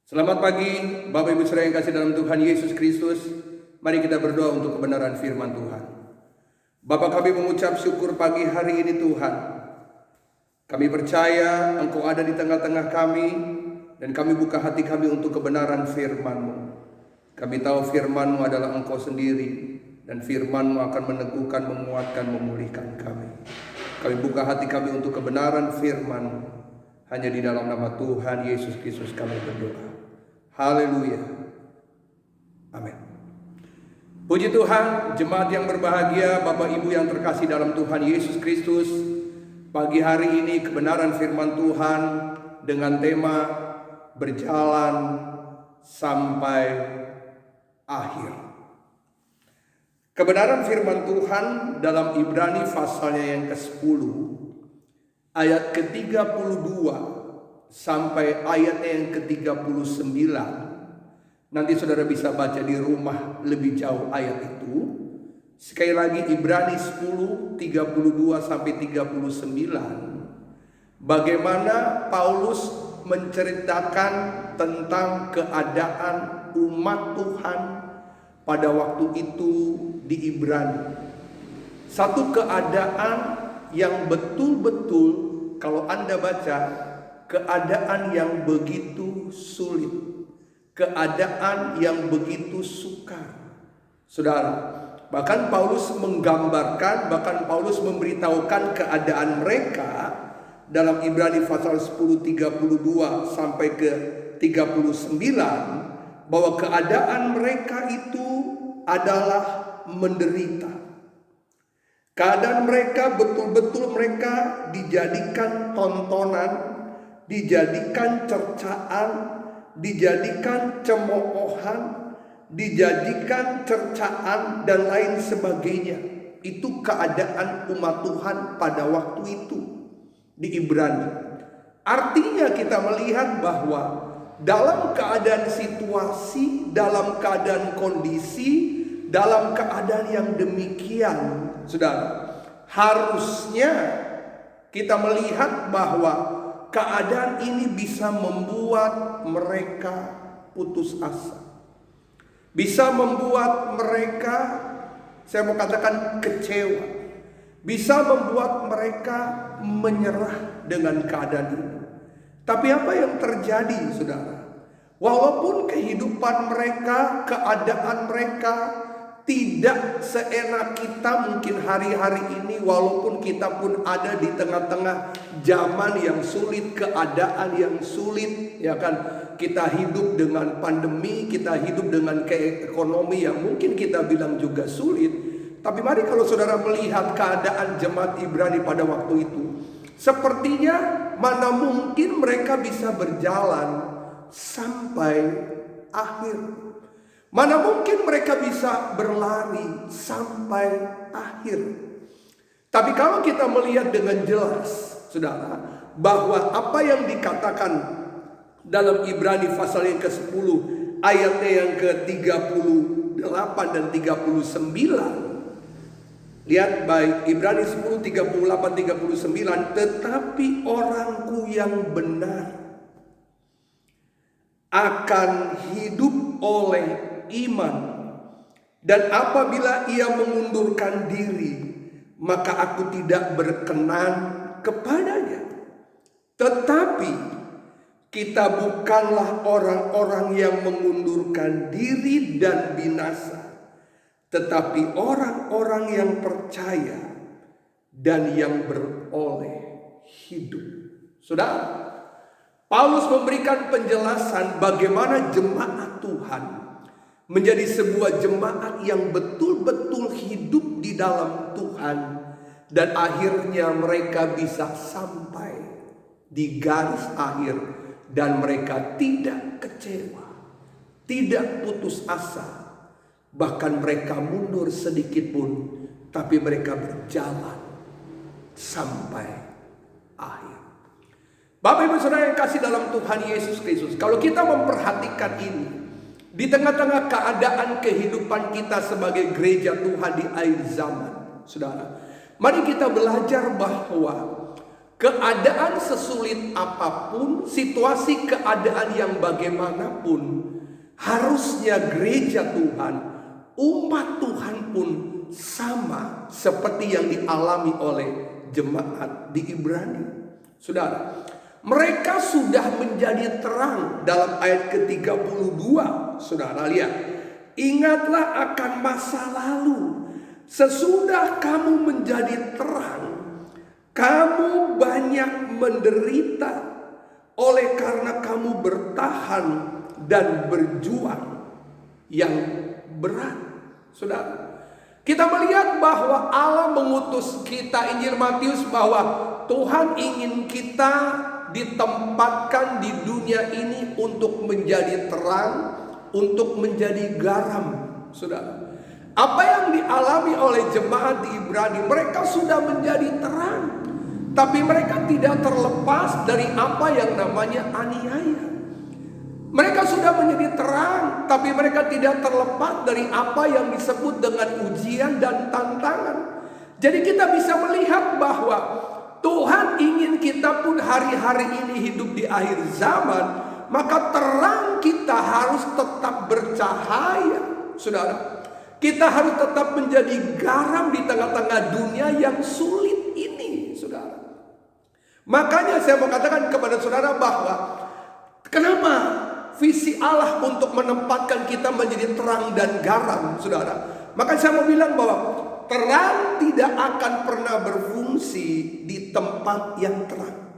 Selamat pagi, Bapak Ibu Saudara yang kasih dalam Tuhan Yesus Kristus. Mari kita berdoa untuk kebenaran firman Tuhan. Bapa, kami mengucap syukur pagi hari ini Tuhan. Kami percaya Engkau ada di tengah-tengah kami, dan kami buka hati kami untuk kebenaran firman-Mu. Kami tahu firman-Mu adalah Engkau sendiri, dan firman-Mu akan meneguhkan, menguatkan, memulihkan kami. Kami buka hati kami untuk kebenaran firman-Mu. Hanya di dalam nama Tuhan Yesus Kristus kami berdoa. Haleluya. Amin. Puji Tuhan, jemaat yang berbahagia, Bapak Ibu yang terkasih dalam Tuhan Yesus Kristus. Pagi hari ini kebenaran firman Tuhan dengan tema berjalan sampai akhir. Kebenaran firman Tuhan dalam Ibrani pasalnya yang ke-10 ayat ke-32 sampai ayat yang ke-39. Nanti saudara bisa baca di rumah lebih jauh ayat itu. Sekali lagi Ibrani 10, 32 sampai 39. Bagaimana Paulus menceritakan tentang keadaan umat Tuhan pada waktu itu di Ibrani. Satu keadaan yang betul-betul kalau Anda baca, keadaan yang begitu sulit, keadaan yang begitu sukar. Saudara, bahkan Paulus menggambarkan, bahkan Paulus memberitahukan keadaan mereka dalam Ibrani pasal 10 32 sampai ke 39, bahwa keadaan mereka itu adalah menderita. Keadaan mereka betul-betul mereka dijadikan tontonan, dijadikan cercaan, dijadikan cemoohan, dijadikan cercaan dan lain sebagainya. Itu keadaan umat Tuhan pada waktu itu di Ibrani. Artinya kita melihat bahwa dalam keadaan situasi, dalam keadaan kondisi, dalam keadaan yang demikian, saudara, harusnya kita melihat bahwa keadaan ini bisa membuat mereka putus asa. Bisa membuat mereka, saya mau katakan, kecewa. Bisa membuat mereka menyerah dengan keadaan ini. Tapi apa yang terjadi, saudara? Walaupun kehidupan mereka, keadaan mereka tidak seenak kita mungkin hari-hari ini, walaupun kita pun ada di tengah-tengah zaman yang sulit, keadaan yang sulit, ya kan? Kita hidup dengan pandemi, kita hidup dengan ekonomi yang mungkin kita bilang juga sulit. Tapi mari kalau saudara melihat keadaan jemaat Ibrani pada waktu itu, sepertinya mana mungkin mereka bisa berjalan sampai akhir. Mana mungkin mereka bisa berlari sampai akhir. Tapi kalau kita melihat dengan jelas, saudara, bahwa apa yang dikatakan dalam Ibrani pasal yang ke-10 ayatnya yang ke-38 dan 39. Lihat baik Ibrani 10, 38, 39. Tetapi orangku yang benar akan hidup oleh iman, dan apabila ia mengundurkan diri, maka aku tidak berkenan kepadanya. Tetapi kita bukanlah orang-orang yang mengundurkan diri dan binasa, tetapi orang-orang yang percaya dan yang beroleh hidup. Saudara, Paulus memberikan penjelasan bagaimana jemaat Tuhan menjadi sebuah jemaat yang betul-betul hidup di dalam Tuhan, dan akhirnya mereka bisa sampai di garis akhir dan mereka tidak kecewa, tidak putus asa, bahkan mereka mundur sedikit pun, tapi mereka berjalan sampai akhir. Bapak Ibu Saudara yang kasih dalam Tuhan Yesus Kristus, kalau kita memperhatikan ini di tengah-tengah keadaan kehidupan kita sebagai gereja Tuhan di akhir zaman, saudara, mari kita belajar bahwa keadaan sesulit apapun, situasi keadaan yang bagaimanapun, harusnya gereja Tuhan, umat Tuhan pun sama seperti yang dialami oleh jemaat di Ibrani. Saudara, mereka sudah menjadi terang dalam ayat ke-32. Saudara lihat, ingatlah akan masa lalu. Sesudah kamu menjadi terang, kamu banyak menderita oleh karena kamu bertahan dan berjuang yang berat. Saudara, kita melihat bahwa Allah mengutus kita, Injil Matius, bahwa Tuhan ingin kita ditempatkan di dunia ini untuk menjadi terang, untuk menjadi garam. Saudara, apa yang dialami oleh jemaat di Ibrani, mereka sudah menjadi terang, tapi mereka tidak terlepas dari apa yang namanya aniaya. Mereka sudah menjadi terang, tapi mereka tidak terlepas dari apa yang disebut dengan ujian dan tantangan. Jadi kita bisa melihat bahwa Tuhan ingin kita pun hari-hari ini hidup di akhir zaman, maka terang kita harus tetap bercahaya. Saudara, kita harus tetap menjadi garam di tengah-tengah dunia yang sulit ini, saudara. Makanya saya mau katakan kepada saudara bahwa kenapa visi Allah untuk menempatkan kita menjadi terang dan garam, saudara. Maka saya mau bilang bahwa terang tidak akan pernah berfungsi di tempat yang terang.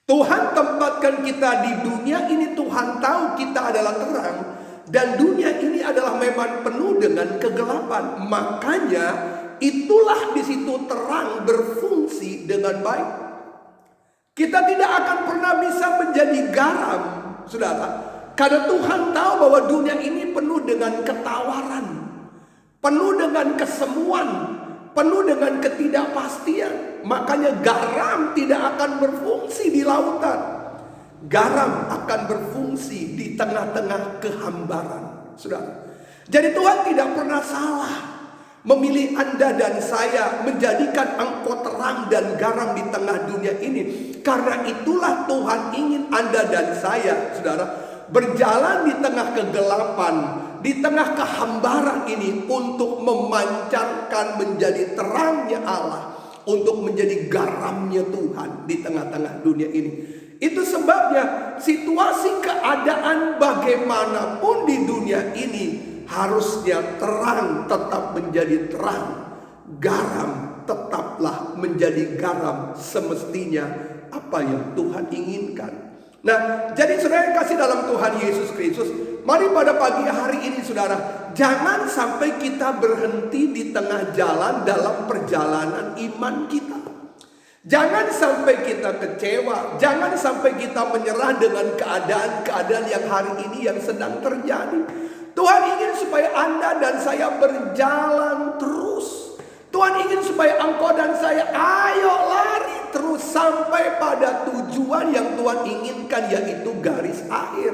Tuhan tempatkan kita di dunia ini, Tuhan tahu kita adalah terang, dan dunia ini adalah memang penuh dengan kegelapan. Makanya itulah di situ terang berfungsi dengan baik. Kita tidak akan pernah bisa menjadi garam, saudara, karena Tuhan tahu bahwa dunia ini penuh dengan ketawaran, penuh dengan kesemuan, penuh dengan ketidakpastian. Makanya garam tidak akan berfungsi di lautan. Garam akan berfungsi di tengah-tengah kehambaran, saudara. Jadi Tuhan tidak pernah salah memilih Anda dan saya, menjadikan engkau terang dan garam di tengah dunia ini. Karena itulah Tuhan ingin Anda dan saya, saudara, berjalan di tengah kegelapan, di tengah kehambaran ini, untuk memancarkan menjadi terangnya Allah, untuk menjadi garamnya Tuhan di tengah-tengah dunia ini. Itu sebabnya situasi keadaan bagaimanapun di dunia ini, harusnya terang tetap menjadi terang, garam tetaplah menjadi garam, semestinya apa yang Tuhan inginkan. Nah, jadi saudara yang kasih dalam Tuhan Yesus Kristus, mari pada pagi hari ini saudara, jangan sampai kita berhenti di tengah jalan dalam perjalanan iman kita. Jangan sampai kita kecewa, jangan sampai kita menyerah dengan keadaan-keadaan yang hari ini yang sedang terjadi. Tuhan ingin supaya Anda dan saya berjalan terus. Tuhan ingin supaya engkau dan saya ayo lari terus sampai pada tujuan yang Tuhan inginkan, yaitu garis akhir.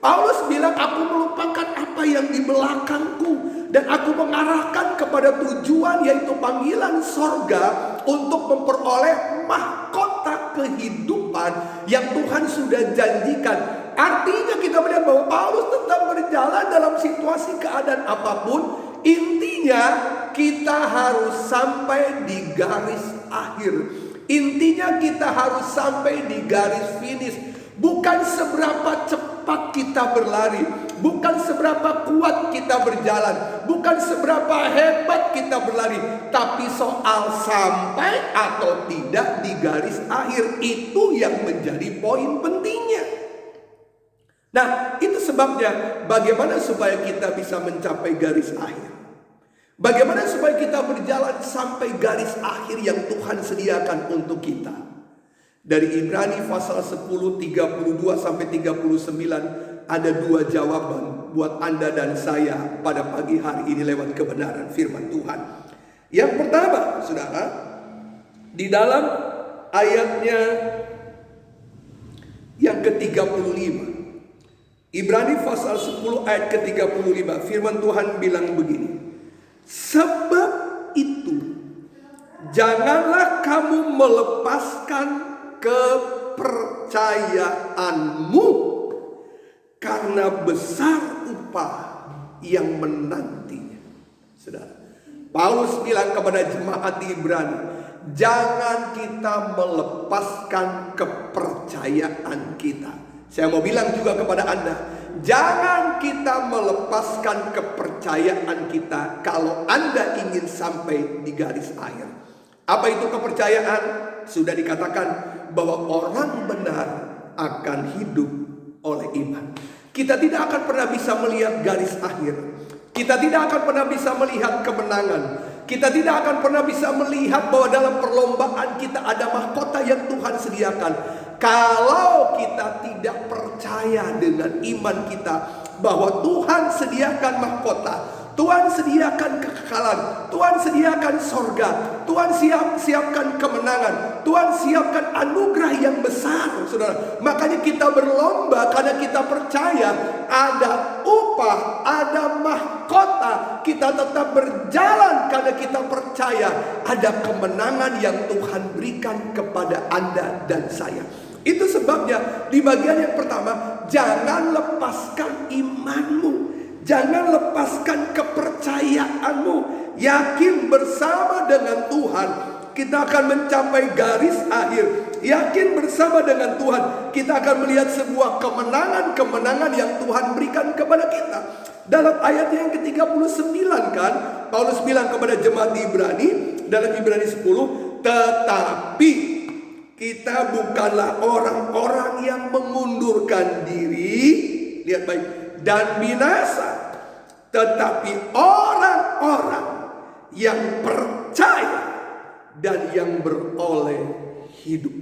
Paulus bilang, aku melupakan apa yang di belakangku dan aku mengarahkan kepada tujuan, yaitu panggilan sorga, untuk memperoleh mahkota kehidupan yang Tuhan sudah janjikan. Artinya kita melihat bahwa Paulus tetap berjalan dalam situasi keadaan apapun. Intinya kita harus sampai di garis akhir. Intinya kita harus sampai di garis finish. Bukan seberapa cepat kita berlari, bukan seberapa kuat kita berjalan, bukan seberapa hebat kita berlari, tapi soal sampai atau tidak di garis akhir, itu yang menjadi poin pentingnya. Nah, itu sebabnya bagaimana supaya kita bisa mencapai garis akhir. Bagaimana supaya kita berjalan sampai garis akhir yang Tuhan sediakan untuk kita. Dari Ibrani pasal 10, 32 sampai 39 ada dua jawaban buat Anda dan saya pada pagi hari ini lewat kebenaran firman Tuhan. Yang pertama, saudara, di dalam ayatnya yang ke-35, Ibrani pasal 10 ayat ke-35, firman Tuhan bilang begini. Sebab itu Janganlah kamu melepaskan kepercayaanmu, karena besar upah yang menantinya. Saudara, Paulus bilang kepada jemaat di Ibrani, jangan kita melepaskan kepercayaan kita. Saya mau bilang juga kepada Anda, jangan kita melepaskan kepercayaan kita kalau Anda ingin sampai di garis akhir. Apa itu kepercayaan? Sudah dikatakan bahwa orang benar akan hidup oleh iman. Kita tidak akan pernah bisa melihat garis akhir. Kita tidak akan pernah bisa melihat kemenangan. Kita tidak akan pernah bisa melihat bahwa dalam perlombaan kita ada mahkota yang Tuhan sediakan, kalau kita tidak percaya dengan iman kita bahwa Tuhan sediakan mahkota, Tuhan sediakan kekekalan, Tuhan sediakan sorga, Tuhan siapkan kemenangan, Tuhan siapkan anugerah yang besar, saudara. Makanya kita berlomba karena kita percaya ada upah, ada mahkota. Kita tetap berjalan karena kita percaya ada kemenangan yang Tuhan berikan kepada Anda dan saya. Itu sebabnya di bagian yang pertama, jangan lepaskan imanmu, jangan lepaskan kepercayaanmu. Yakin bersama dengan Tuhan kita akan mencapai garis akhir. Yakin bersama dengan Tuhan kita akan melihat sebuah kemenangan-kemenangan yang Tuhan berikan kepada kita. Dalam ayat yang ke-39 kan, Paulus bilang kepada jemaat di Ibrani, dalam Ibrani 10, tetapi kita bukanlah orang-orang yang mengundurkan diri, lihat baik, dan binasa, tetapi orang-orang yang percaya dan yang beroleh hidup.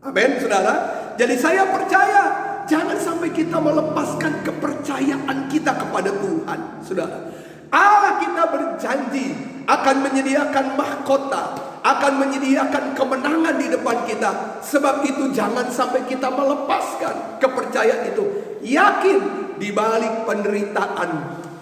Amin, saudara. Jadi saya percaya, jangan sampai kita melepaskan kepercayaan kita kepada Tuhan, saudara. Allah kita berjanji akan menyediakan mahkota, akan menyediakan kemenangan di depan kita. Sebab itu jangan sampai kita melepaskan kepercayaan itu. Yakin di balik penderitaan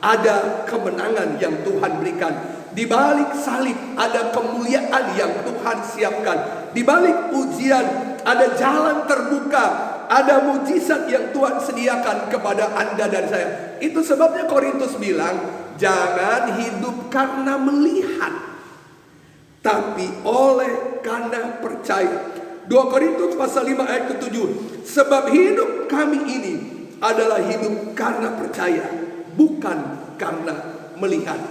ada kemenangan yang Tuhan berikan. Di balik salib ada kemuliaan yang Tuhan siapkan. Di balik ujian ada jalan terbuka, ada mujizat yang Tuhan sediakan kepada Anda dan saya. Itu sebabnya Korintus bilang, jangan hidup karena melihat, tapi oleh karena percaya. 2 Korintus pasal 5 ayat ke-7. Sebab hidup kami ini adalah hidup karena percaya, bukan karena melihat.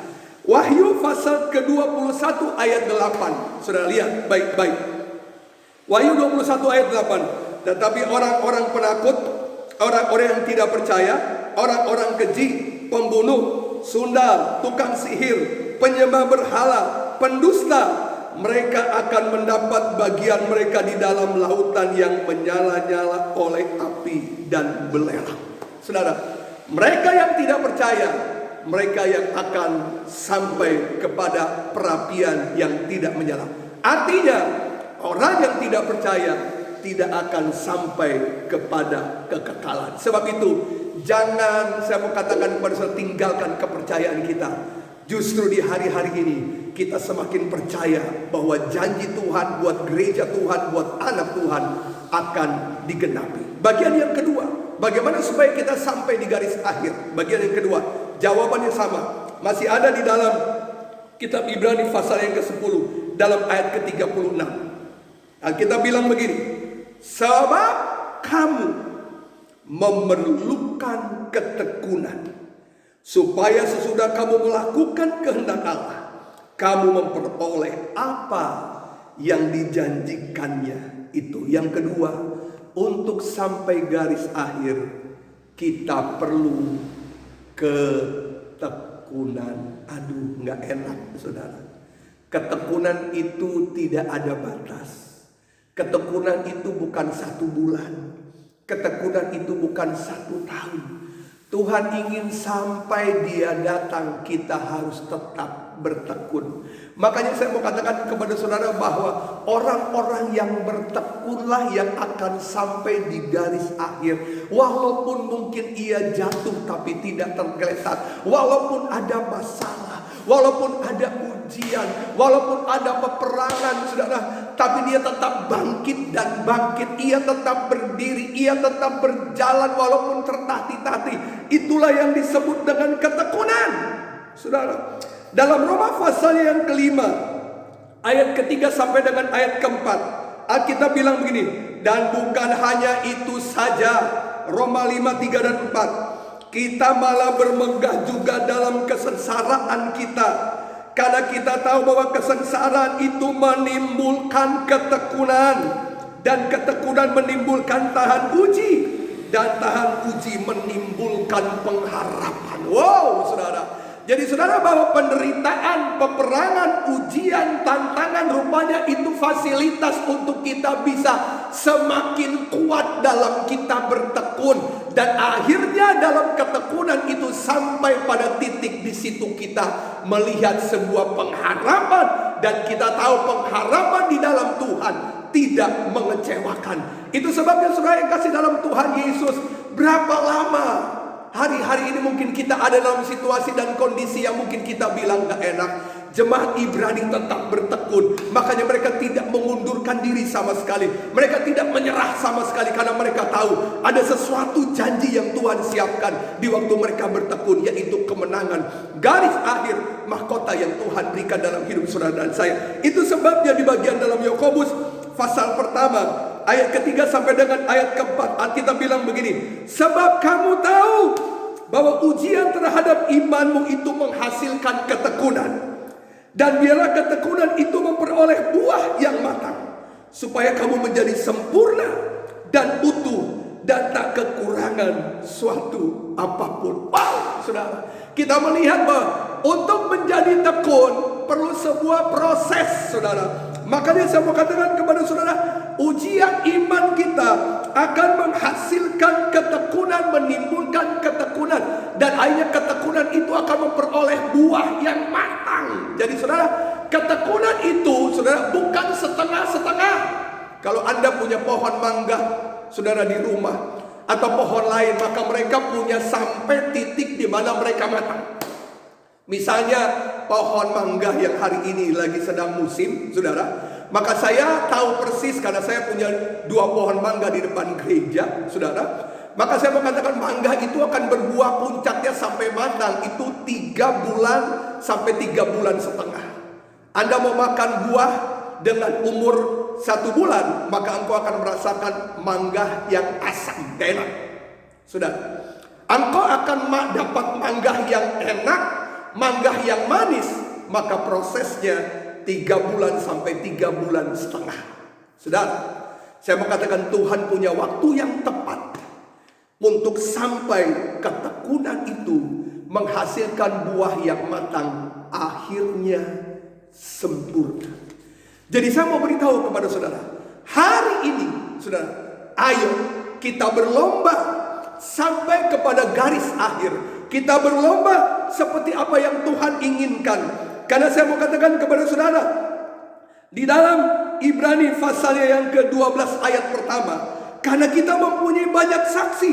Wahyu pasal ke-21 ayat 8. Saudara lihat baik-baik. Wahyu 21 ayat 8. Tetapi orang-orang penakut, orang-orang yang tidak percaya, orang-orang keji, pembunuh, sundal, tukang sihir, penyembah berhala, pendusta, mereka akan mendapat bagian mereka di dalam lautan yang menyala-nyala oleh api dan belerang. Saudara, mereka yang tidak percaya, mereka yang akan sampai kepada perapian yang tidak menyala. Artinya, orang yang tidak percaya tidak akan sampai kepada kekekalan. Sebab itu, jangan, saya mau katakan kepada saudara, tinggalkan kepercayaan kita. Justru di hari-hari ini kita semakin percaya bahwa janji Tuhan buat gereja Tuhan, buat anak Tuhan akan digenapi. Bagian yang kedua, bagaimana supaya kita sampai di garis akhir? Bagian yang kedua, jawabannya sama. Masih ada di dalam kitab Ibrani pasal yang ke-10, dalam ayat ke-36. Alkitab bilang begini, sebab kamu memerlukan ketekunan, supaya sesudah kamu melakukan kehendak Allah, kamu memperoleh apa yang dijanjikannya itu. Yang kedua, untuk sampai garis akhir, kita perlu ketekunan. Aduh, gak enak saudara. Ketekunan itu tidak ada batas. Ketekunan itu bukan 1 bulan. Ketekunan itu bukan 1 tahun. Tuhan ingin sampai Dia datang, kita harus tetap bertekun. Makanya saya mau katakan kepada saudara bahwa orang-orang yang bertekunlah yang akan sampai di garis akhir. Walaupun mungkin ia jatuh tapi tidak tergeletak, walaupun ada masalah, walaupun ada ujian, ujian, walaupun ada peperangan, saudara, tapi dia tetap bangkit dan bangkit. Ia tetap berdiri, ia tetap berjalan walaupun tertatih-tatih. Itulah yang disebut dengan ketekunan, saudara. Dalam Roma pasal yang kelima, ayat ketiga sampai dengan ayat keempat, Alkitab bilang begini, dan bukan hanya itu saja. Roma 5, 3 dan 4, kita malah bermegah juga dalam kesengsaraan kita, karena kita tahu bahwa kesengsaraan itu menimbulkan ketekunan, dan ketekunan menimbulkan tahan uji, dan tahan uji menimbulkan pengharapan. Wow, saudara. Jadi saudara, bahwa penderitaan, peperangan, ujian, tantangan, rupanya itu fasilitas untuk kita bisa semakin kuat dalam kita bertekun. Dan akhirnya dalam ketekunan itu sampai pada titik di situ kita melihat sebuah pengharapan. Dan kita tahu pengharapan di dalam Tuhan tidak mengecewakan. Itu sebabnya saudara yang kasih dalam Tuhan Yesus, berapa lama hari-hari ini mungkin kita ada dalam situasi dan kondisi yang mungkin kita bilang gak enak. Jemaat Ibrani tetap bertekun. Makanya mereka tidak mengundurkan diri sama sekali. Mereka tidak menyerah sama sekali, karena mereka tahu ada sesuatu janji yang Tuhan siapkan di waktu mereka bertekun, yaitu kemenangan, garis akhir, mahkota yang Tuhan berikan dalam hidup saudara dan saya. Itu sebabnya di bagian dalam Yakobus pasal pertama, ayat ketiga sampai dengan ayat keempat, Alkitab bilang begini, sebab kamu tahu bahwa ujian terhadap imanmu itu menghasilkan ketekunan, dan biarlah ketekunan itu memperoleh buah yang matang, supaya kamu menjadi sempurna dan utuh dan tak kekurangan suatu apapun. Wow, saudara, kita melihat bahwa untuk menjadi tekun perlu sebuah proses, saudara. Makanya saya mau katakan kepada saudara, ujian iman kita akan menghasilkan ketekunan, menimbulkan ketekunan, dan akhirnya ketekunan itu akan memperoleh buah yang matang. Jadi saudara, ketekunan itu saudara bukan setengah-setengah. Kalau Anda punya pohon mangga, saudara, di rumah atau pohon lain, maka mereka punya sampai titik di mana mereka matang. Misalnya pohon mangga yang hari ini lagi sedang musim, saudara, maka saya tahu persis karena saya punya 2 pohon mangga di depan gereja, saudara. Maka saya mau katakan mangga itu akan berbuah puncaknya sampai matang itu 3 bulan sampai 3 bulan setengah. Anda mau makan buah dengan umur 1 bulan, maka engkau akan merasakan mangga yang asam, enak. Sudah, engkau akan dapat mangga yang enak, mangga yang manis, maka prosesnya 3 bulan sampai 3 bulan setengah. Saudara, saya mau katakan Tuhan punya waktu yang tepat untuk sampai ketekunan itu menghasilkan buah yang matang, akhirnya sempurna. Jadi saya mau beritahu kepada saudara, hari ini saudara, ayo kita berlomba sampai kepada garis akhir. Kita berlomba seperti apa yang Tuhan inginkan. Karena saya mau katakan kepada saudara, di dalam Ibrani pasalnya yang ke-12 ayat pertama, karena kita mempunyai banyak saksi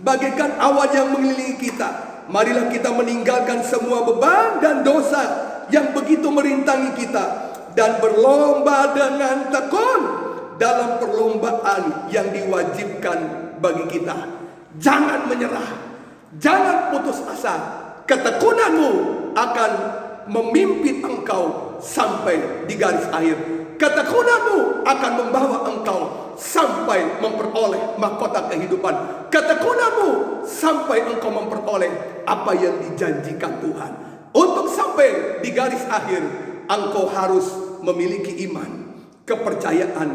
bagaikan awan yang mengelilingi kita, marilah kita meninggalkan semua beban dan dosa yang begitu merintangi kita, dan berlomba dengan tekun dalam perlombaan yang diwajibkan bagi kita. Jangan menyerah, jangan putus asa. Ketekunanmu akan memimpin engkau sampai di garis akhir. Ketekunanmu akan membawa engkau sampai memperoleh mahkota kehidupan. Ketekunanmu sampai engkau memperoleh apa yang dijanjikan Tuhan. Untuk sampai di garis akhir, engkau harus memiliki iman, kepercayaan,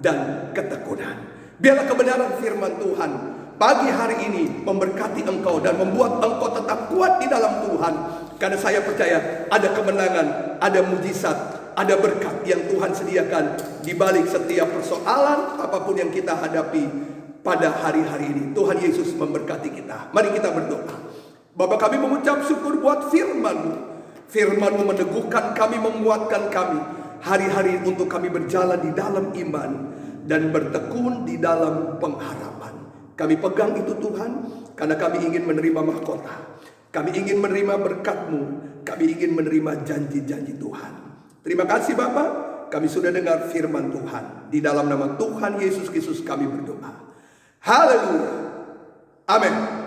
dan ketekunan. Biarlah kebenaran firman Tuhan pagi hari ini memberkati engkau dan membuat engkau tetap kuat di dalam Tuhan. Karena saya percaya ada kemenangan, ada mujizat, ada berkat yang Tuhan sediakan di balik setiap persoalan apapun yang kita hadapi pada hari-hari ini. Tuhan Yesus memberkati kita. Mari kita berdoa. Bapa, kami mengucap syukur buat firman-Mu. Firman-Mu meneguhkan kami, menguatkan kami hari-hari untuk kami berjalan di dalam iman dan bertekun di dalam pengharapan. Kami pegang itu Tuhan, karena kami ingin menerima mahkota. Kami ingin menerima berkat-Mu kami ingin menerima janji-janji Tuhan. Terima kasih Bapa, kami sudah dengar firman Tuhan. Di dalam nama Tuhan Yesus Kristus kami berdoa. Haleluya. Amin.